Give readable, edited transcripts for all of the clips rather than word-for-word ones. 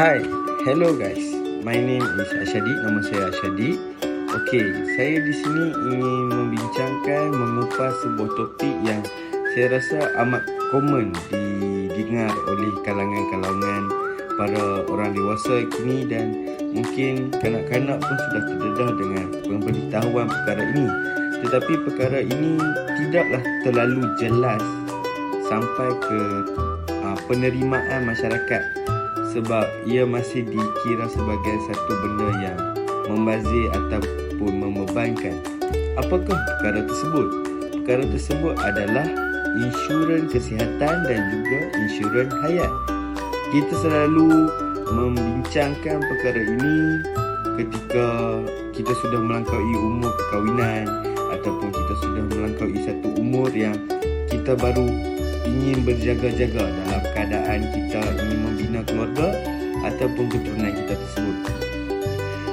Hi, hello guys. My name is Ashadi. Nama saya Ashadi. Okey, saya di sini ingin membincangkan, mengupas sebuah topik yang saya rasa amat common didengar oleh kalangan-kalangan para orang dewasa kini, dan mungkin kanak-kanak pun sudah terdedah dengan pemberitahuan perkara ini. Tetapi perkara ini tidaklah terlalu jelas sampai ke penerimaan masyarakat, sebab ia masih dikira sebagai satu benda yang membazir ataupun membebankan. Apakah perkara tersebut? Perkara tersebut adalah insurans kesihatan dan juga insurans hayat. Kita selalu membincangkan perkara ini ketika kita sudah melampaui umur perkahwinan, ataupun kita sudah melampaui satu umur yang kita baru ingin berjaga-jaga dalam keadaan kita ingin membina keluarga ataupun keturunan kita tersebut.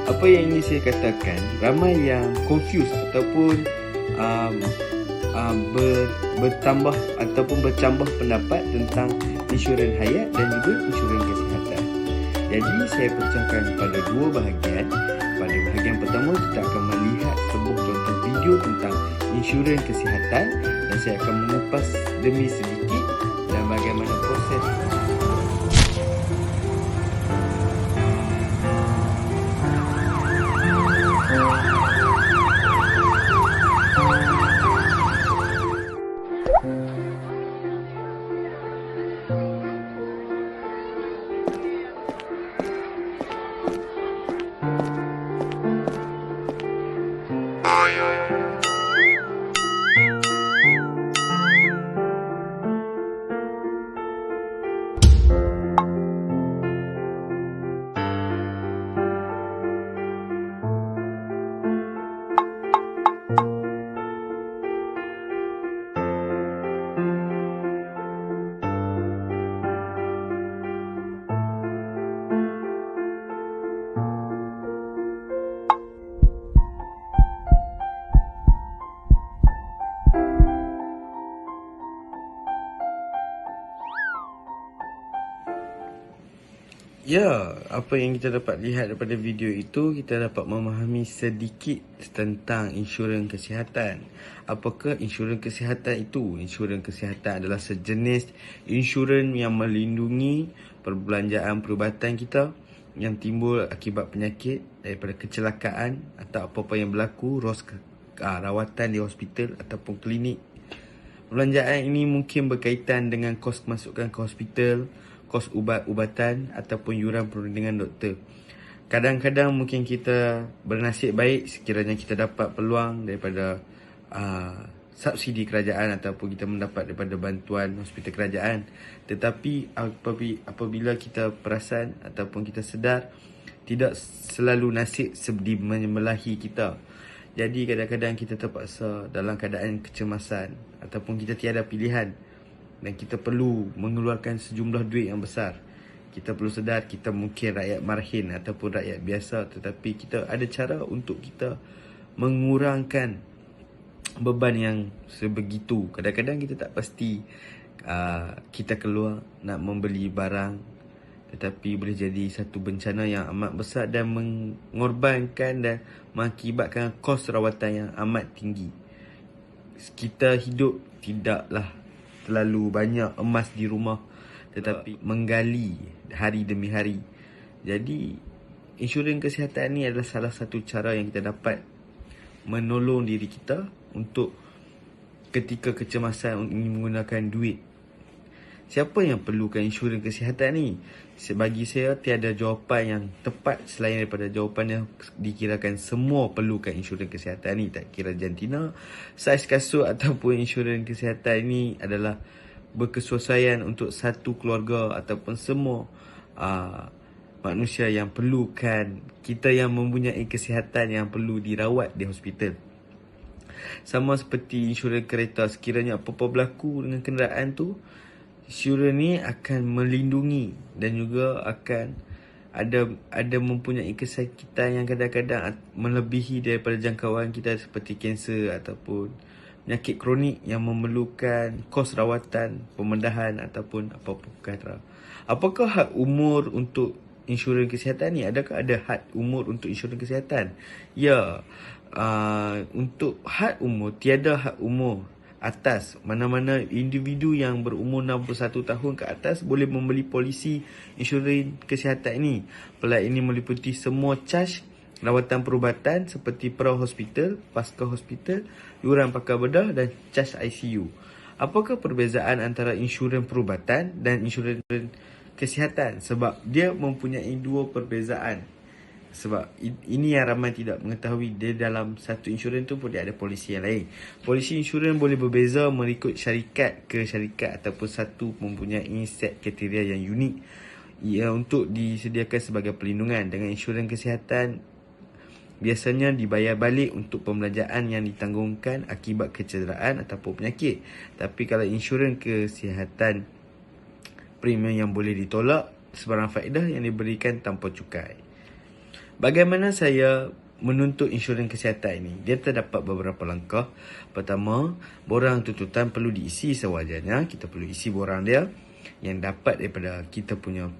Apa yang ingin saya katakan, ramai yang confused ataupun bertambah ataupun bercambah pendapat tentang insurans hayat dan juga insurans kesihatan. Jadi saya pecahkan pada dua bahagian. Pada bahagian pertama, kita akan melihat sebuah contoh video tentang insurans kesihatan, dan saya akan mengupas demi sedikit dan bagaimana proses. Ya, apa yang kita dapat lihat daripada video itu, kita dapat memahami sedikit tentang insurans kesihatan. Apakah insurans kesihatan itu? Insurans kesihatan adalah sejenis insurans yang melindungi perbelanjaan perubatan kita yang timbul akibat penyakit, daripada kecelakaan atau apa-apa yang berlaku, rawatan di hospital ataupun klinik. Perbelanjaan ini mungkin berkaitan dengan kos masukan ke hospital, kos ubat-ubatan ataupun yuran perundingan doktor. Kadang-kadang mungkin kita bernasib baik sekiranya kita dapat peluang daripada subsidi kerajaan ataupun kita mendapat daripada bantuan hospital kerajaan. Tetapi apabila kita perasan ataupun kita sedar, tidak selalu nasib seperti menyembelahi kita. Jadi kadang-kadang kita terpaksa dalam keadaan kecemasan ataupun kita tiada pilihan, dan kita perlu mengeluarkan sejumlah duit yang besar. Kita perlu sedar kita mungkin rakyat marhin ataupun rakyat biasa, tetapi kita ada cara untuk kita mengurangkan beban yang sebegitu. Kadang-kadang kita tak pasti kita keluar nak membeli barang, tetapi boleh jadi satu bencana yang amat besar dan mengorbankan dan mengakibatkan kos rawatan yang amat tinggi. Kita hidup tidaklah terlalu banyak emas di rumah, tetapi menggali hari demi hari. Jadi insurans kesihatan ni adalah salah satu cara yang kita dapat menolong diri kita untuk ketika kecemasan ingin menggunakan duit. Siapa yang perlukan insurans kesihatan ni? Bagi saya tiada jawapan yang tepat selain daripada jawapan yang dikirakan semua perlukan insurans kesihatan ni. Tak kira jantina, saiz kasut ataupun insurans kesihatan ni adalah berkesuaian untuk satu keluarga ataupun semua manusia yang perlukan. Kita yang mempunyai kesihatan yang perlu dirawat di hospital. Sama seperti insurans kereta, sekiranya apa-apa berlaku dengan kenderaan tu, insurans ni akan melindungi dan juga akan ada mempunyai kesakitan yang kadang-kadang melebihi daripada jangkauan kita, seperti kanser ataupun penyakit kronik yang memerlukan kos rawatan, pembedahan ataupun apa-apa perkara. Apakah had umur untuk insurans kesihatan ni? Adakah ada had umur untuk insurans kesihatan? Ya, untuk had umur, tiada had umur atas. Mana-mana individu yang berumur 61 tahun ke atas boleh membeli polisi insurans kesihatan ini. Pelat ini meliputi semua cas rawatan perubatan seperti pra-hospital, pasca-hospital, yuran pakar bedah dan cas ICU. Apakah perbezaan antara insurans perubatan dan insurans kesihatan? Sebab dia mempunyai dua perbezaan. Sebab ini yang ramai tidak mengetahui. Dia dalam satu insurans tu pun dia ada polisi yang lain. Polisi insurans boleh berbeza mengikut syarikat ke syarikat ataupun satu mempunyai set kriteria yang unik untuk disediakan sebagai perlindungan. Dengan insurans kesihatan biasanya dibayar balik untuk pembelanjaan yang ditanggungkan akibat kecederaan ataupun penyakit. Tapi kalau insurans kesihatan, premium yang boleh ditolak sebarang faedah yang diberikan tanpa cukai. Bagaimana saya menuntut insurans kesihatan ini? Dia terdapat beberapa langkah. Pertama, borang tuntutan perlu diisi sewajarnya. Kita perlu isi borang dia yang dapat daripada kita punya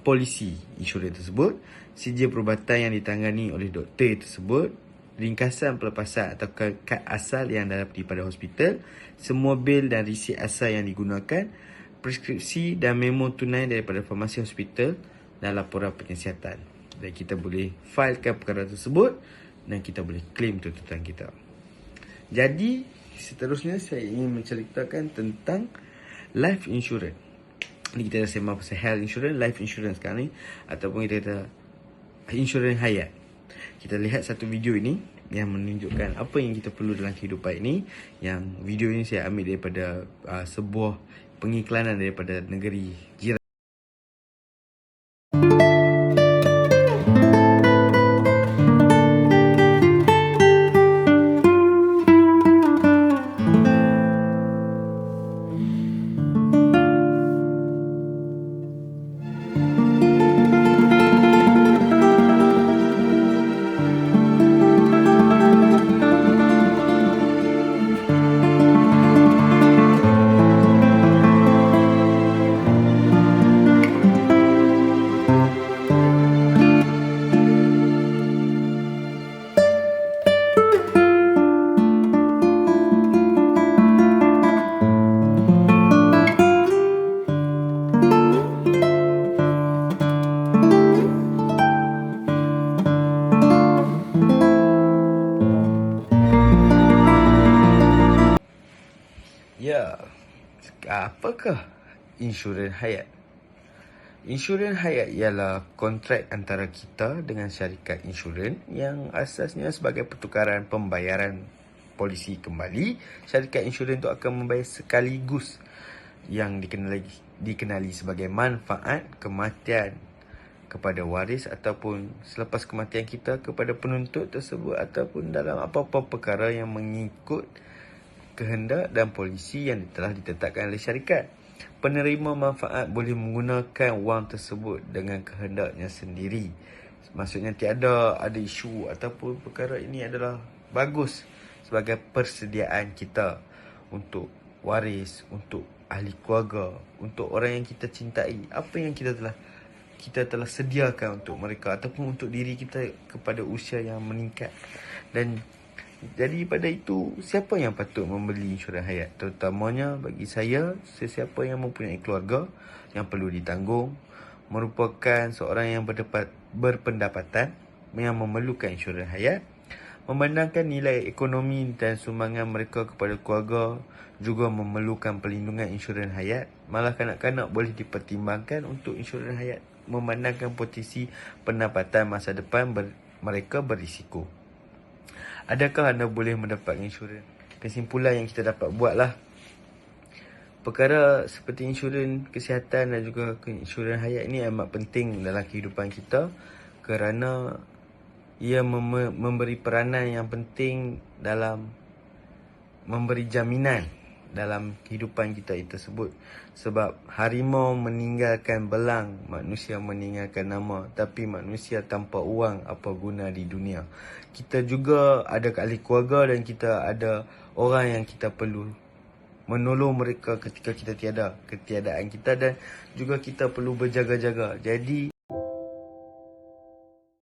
polisi insurans tersebut, sijil perubatan yang ditangani oleh doktor tersebut, ringkasan pelepasan atau kad asal yang daripada hospital, semua bil dan resit asal yang digunakan, preskripsi dan memo tunai daripada farmasi hospital dan laporan penyiasatan. Dan kita boleh filekan perkara tersebut dan kita boleh claim tuntutan kita. Jadi, seterusnya saya ingin menceritakan tentang life insurance. Ni kita dah sembang pasal health insurance, life insurance sekarang ni, ataupun kita kata insurans hayat. Kita lihat satu video ini yang menunjukkan apa yang kita perlu dalam kehidupan ini. Yang video ini saya ambil daripada sebuah pengiklanan daripada negeri jiran. Ya, apakah insurans hayat? Insurans hayat ialah kontrak antara kita dengan syarikat insurans yang asasnya sebagai pertukaran pembayaran polisi kembali. Syarikat insurans itu akan membayar sekaligus yang dikenali sebagai manfaat kematian kepada waris ataupun selepas kematian kita kepada penuntut tersebut ataupun dalam apa-apa perkara yang mengikut kehendak dan polisi yang telah ditetapkan oleh syarikat. Penerima manfaat boleh menggunakan wang tersebut dengan kehendaknya sendiri. Maksudnya tiada ada isu ataupun perkara ini adalah bagus sebagai persediaan kita untuk waris, untuk ahli keluarga, untuk orang yang kita cintai. Apa yang kita telah sediakan untuk mereka ataupun untuk diri kita kepada usia yang meningkat. Dan jadi pada itu, siapa yang patut membeli insurans hayat? Terutamanya bagi saya, sesiapa yang mempunyai keluarga yang perlu ditanggung, merupakan seorang yang berpendapatan yang memerlukan insurans hayat, memandangkan nilai ekonomi dan sumbangan mereka kepada keluarga juga memerlukan perlindungan insurans hayat. Malah kanak-kanak boleh dipertimbangkan untuk insurans hayat, memandangkan potensi pendapatan masa depan mereka berisiko. Adakah anda boleh mendapat insurans? Kesimpulan yang kita dapat buatlah, perkara seperti insurans kesihatan dan juga insurans hayat ini amat penting dalam kehidupan kita kerana ia memberi peranan yang penting dalam memberi jaminan dalam kehidupan kita tersebut. Sebab harimau meninggalkan belang, manusia meninggalkan nama, tapi manusia tanpa uang apa guna di dunia. Kita juga ada ahli keluarga dan kita ada orang yang kita perlu menolong mereka ketika kita tiada ketiadaan kita, dan juga kita perlu berjaga-jaga. Jadi